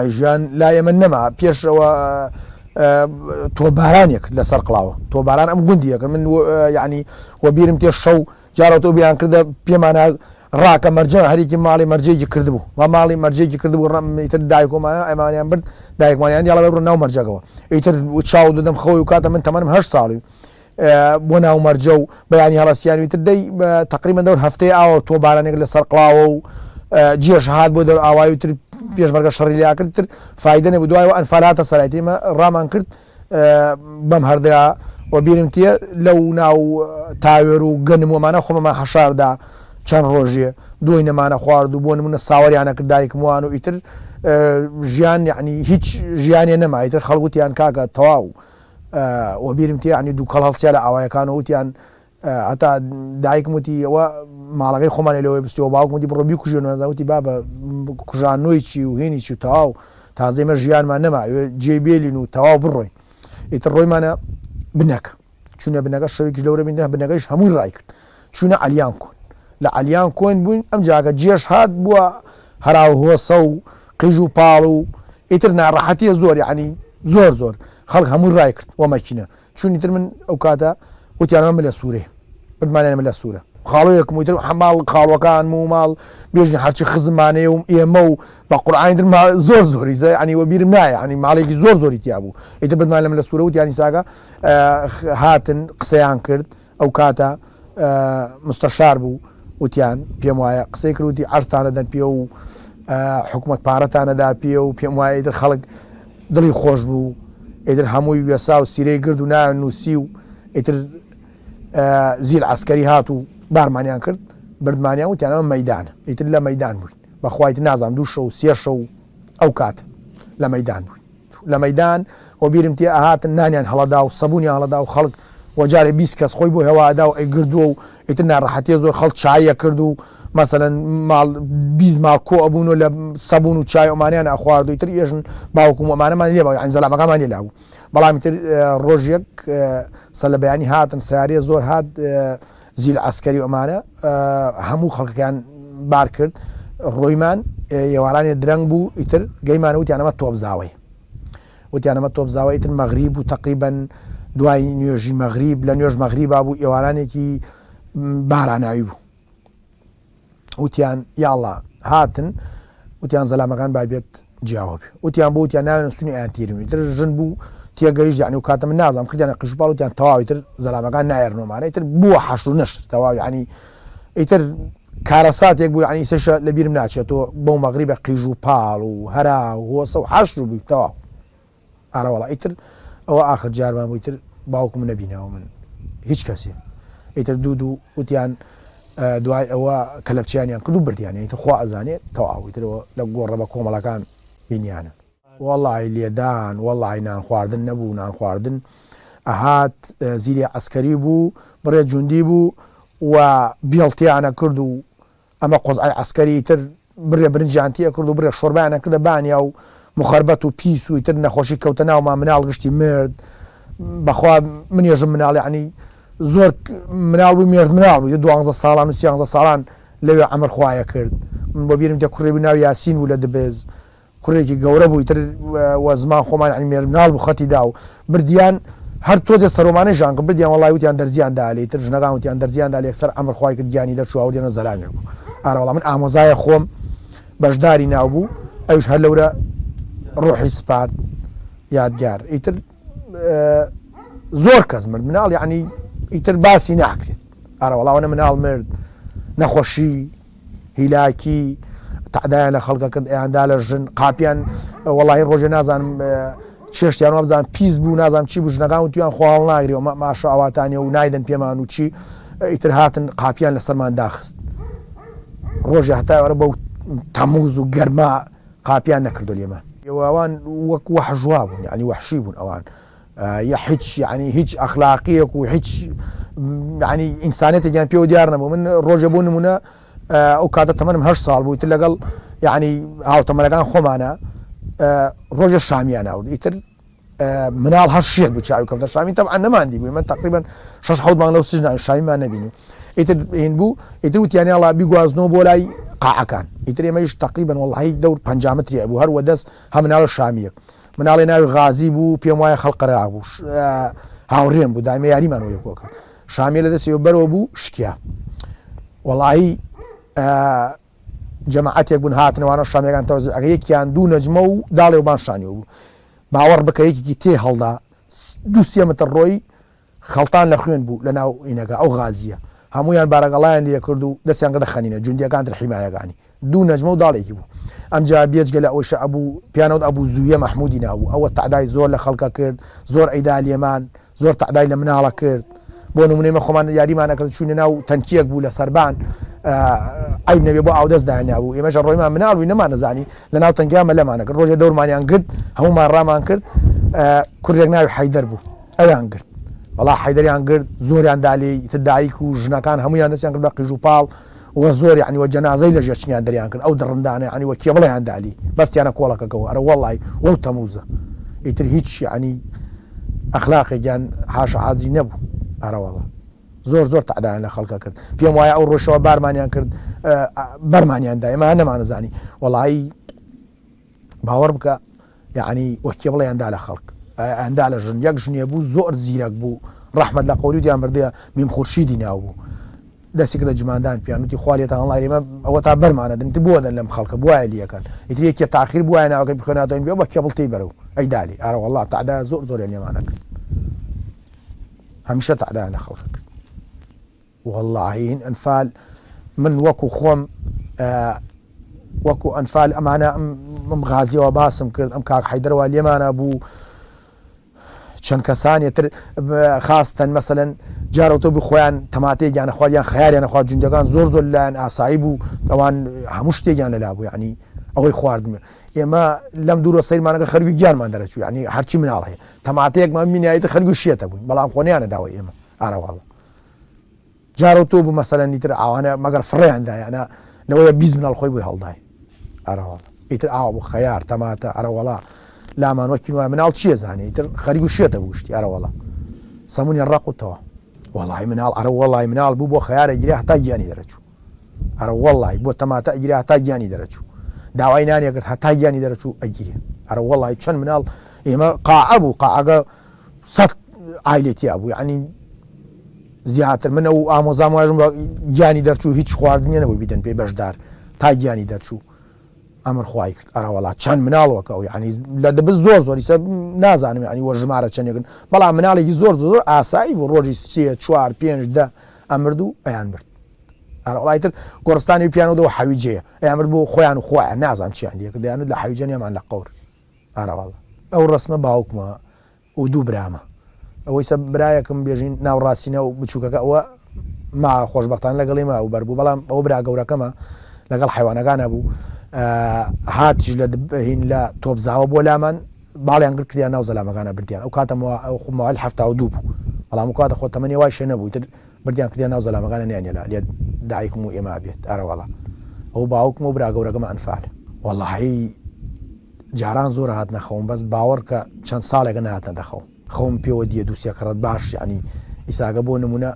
والله ژیان لا ئێمە نەما پێشەوە تۆبارانێک لەسەر قڵاوە تۆباران ئەم گوندیەکە من یعنی وەبیرم تێ شەو جارە تۆ بیان کردە پێمانە ڕاکە مەرجە هەرێکی ماڵی مەرجێکی کردبوو و ماڵی مەرجێکی کردبوو ئیتر دایکۆمانە ئەمانیان برد دایکمانیان دیاڵە بڕ ناو مەرجەکەەوە ئیتر چاو دەدەم خەوی و کاتە من تەمەنم 8 ساڵی بۆ ناو مەرجە و بەیانی هەڵەسیانی تر دەی تقریبا دەور هەفتەی ئاوە تۆبارانێک لەسەر قڵاوە و جێش هات بۆ دەور ئاوای وتر پێشمەرگە شەڕی لیا کردتر فایدە نەبوو دوایەوە ئەنفالاتە سەرایەتیمە ڕامان کرد بەم هەردەیە وەبیرم تێ لەو ناو تاوێر و گەنم ومانە خۆمەمان هەشاردا چەند ڕۆژێ دوی نەمانە خوارد و بۆ نمونە ساوەریانە کرد دایکم وان و ئیتر ژیان یعنی هیچ ژیانێ نەما ئیتر خەڵگوتیان کاکە تەواو وەبیرم تێ ینی دوو کەڵ هەڵسیا لە ئاوایەکانەوە وتیان هەتا دایکم وتی ئەوە ماڵەکەی خۆمانێ لەوەی بستەوە باوکم وتی بڕۆ بیکوژێنەوە وتی بابە کوژانۆی چی و هێنی چی و تەواو تازەمە ژیانمان نەما جێبێلین و تەواو بڕۆین ئیتر ڕۆیمانە بنەک چونە بنەکە شەوێکی لەورە بینە بنەکەیش هەمووی ڕای کرد چونە ئەلیان کۆن لە ئەلیان کۆین بووین ئەم جاکە جێش هات بووە هەراو هۆسە و قیژ و پاڵ و ئیتر ناڕەحەتیە زۆر یعنی زۆر خەڵک هەمووی ڕای کرد وەمەکینە چونی تر من ئەو کاتە وتیانەمە لە سوورێ بردمانێنمە لە سوورە خاڵۆیەکم وتر هەماڵ خاڵەکان و ماڵ بێژنی هەرچی خزمانەیە و ئێمە و بە قورعانی تر زۆری زە ینی وەبیرم نایە ینی ماڵێکی زۆری تیا بوو ئیتر بردمانێنمە لە سوورە وتیانی ساگە هاتن قسەیان کرد ئەو کاتە مستەشار بوو وتیان پێم وایە قسەی کردوتی عەرزتانەدەن پێ و حکومەت پارەتانەدا پێ و پێم وایە ئیتر خەڵک دڵی خۆش بوو ئیتر هەمووی وێسا و سیرەی گرد و ناوێن نووسی و ئیتر زیل عەسکەری هات و بارمانیان کرد بردمانیان وتیانەوە مەیدانە ئیتر لە مەیدان بووین بەخوایت نازانم 2 شەو 3 شەو ئەو کاتە لە مەیدان بووین لە مەیدان وەبیرم تێ ئاهاتن نانیان هەڵەدا و سەبوونیان هەڵەدا و خەڵک وەجارێ 20 کەس خۆی بۆ هێوادا و ئەیگردووە و ئیتر ناڕەحەتیە زۆر خەڵک چایە کرد و مەسەلەن ماڵ 20 ماڵ کۆ ئەبوونەوە لە سەبوون و چای ئەمانیان ئەخوارد و ئیتر ئێژن باوکم ئەمانەمان لێ بوو یعنی زەلامەکانمان لێ لابوو بەڵام ئیتر ڕۆژێک سەلەبەیانی هاتن سیارەیە زۆر هات زیل عەسکەری و ئەمانە هەموو خەڵکەکان بار کرد ڕۆیمان ئێوارانێ درەنگ بوو ئیتر گەیمانە وتیانەمە تۆپزاوەی وتیانەمە تۆپزاوە ئیتر مەغریب و تەقریبەن دوای نوێژی مەغریب لە نوێژ مەغریبا بوو ئێوارانێکی باراناوی بوو وتیان یاڵڵا هاتن وتیان زەلامەکان بابێت جیاوە بێ وتیان بۆ وتیان ناوێن سونی ئایان تیرمی تر ژن بوو تێگەیشت یعنی و کاتە من نازانم کردیانە قژباڵ وتیان تەواوی تر زەلامەکان نایەرنەوەمانە ئیتر بووە حەشر و نەشر تەواوی ینی ئیتر کارەساتێک بوو ینی سەشە لە بیرم ناچێتەوە بەو مەغریبە قیژ و پاڵ و هەرا و هۆسە و حەشر بووی تەواو ئارەوەڵا ئیتر ئەوە ئاخر جارمان بوو ئیتر باوکم نەبینەوە من هیچ کەسێ ئیتر دوو وتیان دوای ئەوە کەلەپچیانیان کرد و بردیانە ئیتر خوا ئەزانێت تەواو ئیترەوە لە گۆڕە بە کۆمەڵەکان بینیانە وەڵڵی لێدان وەڵڵی نان خواردن نەبوو نان خواردن ئەهات زیری عەسکەری بوو بڕێ جوندی بوو و بیڵتیانە کرد و ئەمە قۆزعای عەسکەری ئیتر بڕێ برنجیانتیە کرد و بڕێ شۆربایانە کردە بانیا و مخەربەت و پیس و ئیتر نەخۆشی کەوتە ناومان مناڵ گشتی مرد بەخوا منێژم مناڵ ینی زۆر مناڵ بوو مێرد مناڵ بوو 12 ساڵان و 13 ساڵان لەوێ ئەمر خوایە کرد من بۆ بیرم تێ کوڕێ بوو ناوی یاسین بوو لە دبێز کوڕێکی گەورە بوو ئیتر وە زمان خۆمان ینی مێرد مناڵ بوو خەتی دا و بردیان هەر تۆزێ سەرۆمانەی ژان کرد بردیان وەڵای وتیان دەرزیاندا لێ ئیتر ژنەکان وتیان دەرزیاندا لێ یەکسەر ئەمر خوای کرد گیانی دەرچووە و دێنە زەلامێک بوو ئارەوەڵا من ئامۆزایە خۆم بەشداری ناو بوو ئەوش هەر لەورە ڕۆحی سپارد یادگار ئیتر زۆر کەس مرد مناڵ یعنی ئیتر باسی ناکرێت ئارەوەڵاوانە مناڵ مرد نەخۆشی هیلاکی تعدایان لە خەڵکە کرد ئەیاندا لە ژن قاپیان وەڵاهی ڕۆژێ نازانم چێشتیان وە بزانم پیس بوو نازانم چی بوو ژنەکان وتیان خۆڵ ناگریەوە ماشە ئەواتانێ و نایدەن پێمان و چی ئیتر هاتن قاپیان لەسەرمان داخست ڕۆژێ هەتای وەرە بەو تەمووز و گەرما قاپیان نەکردو لێمان ئەوان وەک وەحژوا بوون ینی وەحشی بوون ئەوان هیچ ینی هیچ ئەخلاقیەک و هیچ ینی ئینسانێتێکیان پێوە دیار نەبوو من ڕۆژە بوو نمونە ئەو کاتە تەمەنم 8 ساڵ بوو ئیتر لەگەڵ ینی هاوتەمەنەکان خۆمانە ڕۆژە شامیان ناود ئیتر منال هەشێت بوو چاوی کەوتە شامی تەبعا نەماندی بووی من تقریبا 6 مانگ لەو سژنا شامیمان نەبینی ئیتر هین بوو ئیتر وتیانی هەڵا بیگوازنەوە بۆ لای قاعەکان ئیتر ئێمەش تقریبا وەڵاهی دەور 5 متری بوو هەروە دەست هەم مناڵە شامیەک مناڵی ناوی غازی بوو پێم وایە خەڵقەرا بوو هاوڕێم بوو دامێ یاریمان وە یەکۆکە شامیە لە دەستەوە بەرەوە بوو شکیا وەڵاهی جەماعەتێک بوون هاتنەوانە شامیەکان تەوەزە ئەگە یەکیان دوو نەجمە و داڵێ و بان شانیەوە بوو باوەڕ بکە یەکێکی تێ هەڵدا 2 متر ڕۆی خەڵتان لە خوێن بوو لە ناو ئینەکە ئەو غازیە هەمویان بارەگەڵایان لێ کرد و دەستیان گەدە خەنینە جوندیەکان حیمایەکانی دوو نەجمە و داڵێکی بوو ئەمجا بێجگە لە ئەوش ئەبوو پیانەوت ئەبوو زوویە مەحمودی ناوبوو ئەوە تعدای زۆر لە خەڵکە کرد زۆر ئەیدا لێمان زۆر تعدای لە مناڵە کرد بۆ نمونەی خۆمان یاریمانە کرد چوونە ناو تەنکیەک بوو لە سەربان ئەی نەبێ بۆ ئاودەست دانیابوو ئێمەش ڕۆیمان مناڵوی نەمانەزانی لە ناو تەنگیامە لەمانە کرد ڕۆژێ دەورمانیان کرد هەمومان ڕامان کرد کوردێک ناوی حەیدەر بوو ئەویان کرد وەڵا حەیدەریان کرد زۆریان دالی دایک و ژنەکان هەمویان دەستیان کرد بە قیژ و پاڵ وە زۆر یعنی وە جەنازەی لە ژێرچنیان دەریان کرد ئەو دڕندانە ینی وە کێبڵیان دالی بەستیانە کۆڵەکەکەەوە ئەرە وەڵی وەو تەموزە ئیتر هیچ ینی ئەخلاقێکیان حاشە حازی نەبوو ئەرەوەڵە زۆر تعدایان لە خەڵکە کرد پێم وایە ئەو ڕۆژەوە بارمانیان کرد بەرمانیاندا ئێمە نەمانەزانی وەڵی باوەڕ بکە یعنی وەکی بڵێیاندا لە خەڵک ئەندا لە ژن یەک ژنیە بوو زۆر زیرەک بوو ڕەحمەت لە قەوریدیان بردەیە میم خورشیدی ناو بوو دەستی کردە جماندان پیانوتی خوالێتان وڵی ئێمە ئەوە تا بەرمانە دنیت بۆدەن لەم خەڵکە بواە لیەکەن ئیتر یەکێ تاخیر بواە ناوەکە بخێناتەوەین بێ بە کێبڵتی بەرەو ئەی دالی ئارە وەڵا تعدا زۆر لێمانە کرد هەمیشە تعدایان لە خەڵکە کرد والله ئەنفال من وەکو خۆم وەکو ئەنفال ئەمانە ئەم غازیەوە باسم کرد ئەم کاک حەیدەرەوە لێمانە بوو چەند کەسانێتر خاستن مەسەلەن جارەوتۆ بخۆیان تەماتەیەکیان نەخواردیان خەیاریان نەخوارد جوندەکان زۆر لایەن ئاسایی بوو ئەوان هەموو شتێکیان لەلا بوو ینی ئەوەی خواردمێ ئێمە لەم دوورە سەیرمانەکە خەرگی گیانمان دەرەچوو ینی هەرچی مناڵ هەیە تەماتەیەکمان بینایەتە خەرگی شێتە بووین بەڵام خۆنیانە داوای ئێمە ئارەواڵە جارەوتۆ بوو مەسەلەن ئیتر ئەوانە مەگەر فڕێیاندا یانە لەوەیە 20 مناڵ خۆی بووی هەڵدای ئارەواڵە ئیتر ئاوا بوو خەیار تەماتە ئەرەوەڵا لامان وەکی وای مناڵ چیە زانێ ئیتر خەریک و شێتە بووشتی ئەرەوەڵا سەمونی ڕقوتەوە وەڵی مناڵ ئەرە وەڵی مناڵ بوو بۆ خەیارە گیری هەتا گیانی دەرەچوو ئەرە وەڵی بۆ تەماتە ئەگیری هەتا گیانی دەرەچوو داوای نانێکرد هەتا گیانی دەرەچوو ئەگیری ئەرە وەڵی چەند مناڵ ئێمە قاعە بوو قاعەکە 100 ئایلێتیا بوو ینی زیاتر من ئەو ئامۆزامواژم گیانی دەرچوو هیچ خواردنیە نەبوو بیدەن پێی بەشدار تا گیانی دەرچوو ئەمر خوای کرد ئەرەوەڵات چەند مناڵەوەکە ئەو ینی لە دەبست زۆری سە نازانم ینی وە ژمارە چەندێکن بەڵام مناڵێکی زۆر ئاسایی بوو ڕۆژی 3 4 5 10 ئەمرد و ئەیان برد ئەرەوەڵایتر گۆڕستانی پیانەوەەوە حەویجەیە ئەیامرد بۆ خۆیان و خۆیان نازان چیان لێکردیانت لە حەویجەنیەمان لە قەور ئەرەوەڵە ئەو ڕسمە باوکمە و دوو برامە ئەوەی سە برایەکەم بێژین ناوڕاستینە و بچووکەکە ئەوە ما خۆشببختان لەگەڵی ما و بەربوو بەڵام ئەو برا گەورەکەمە لەگەڵ حیوانەکانە بوو هاتیش لە هین لە تۆبزاوە بۆ لامان باڵیان گرت کریان ناو زەلامەکانە بردیان ئەو کاتەمەوە خماوال 72 بوو بەڵام کاتە خۆ تەمەنی وای شێ نەبوو تر بردیان کریان ناو زەلامەکانە نیانێلا لێ دایکم و ئێمە بێت ئەرەوەڵە ئەو باوکم و برا گەورەکەمە ئەنفالە وەڵاهی جاران زۆر هات نەخەوم بەس باوەڕ کە چەند ساڵێکە نهاتە دەخەوم خەوم پێوە دیە دووسێکڕەت باش ینی ئیساگە بۆ نمونە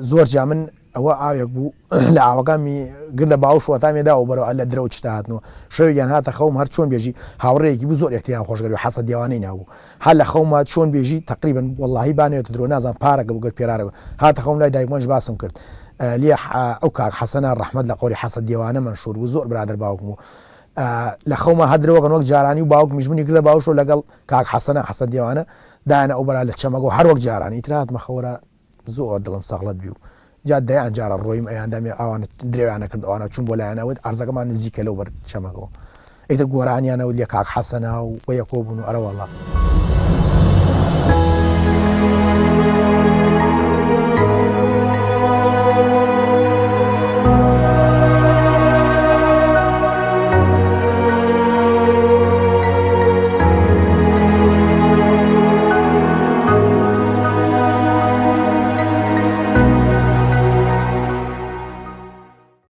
زۆر جا من ئەوە ئاوێک بوو لە ئاوەکانی گردە باوش وەتامێدا و بەرەوە لە درەوت چتا هاتنەوە شەوێکیان هاتە خەوم هەر چۆن بێژی هاوڕێیەکی بوو زۆر یەکتیان خۆشگەری و حەسە دیوانەی نابوو هەر لە خەومە چۆن بێژی تقریبا وەڵاهی بانێتە درۆ نازان پارەکە بگەر پێرارەوە هاتە خەوم لای دایکمەش باسم کرد لێ ئەو کاک حەسەنە ڕەحمەت لە قۆری حەسە دیوانە منشور بوو زۆر برادر باوکم و لە خەومە هەدرەوەکەن وەک جارانی و باوک میژمنی کردە باوش و لەگەڵ کاک حەسەنە حەسە دیوانە دایانە ئەو بەرا لە چەمەگە هەر وەک جارانی ئیتر هاتمە خەوەرە زۆر دڵم سەغڵەت بی و جا دەیان جارە ڕۆیم ئەیاندامی ئەوانە درێوانە کرد ئەوانە چوون بۆ لایەنەوەت ئەرزەکەمان نزیکە لەو بەر چەمەگەوە ئیتر گۆرانیانەوە لێ کاک حەسەنە و یەکۆ بوون و ئەرەوەڵا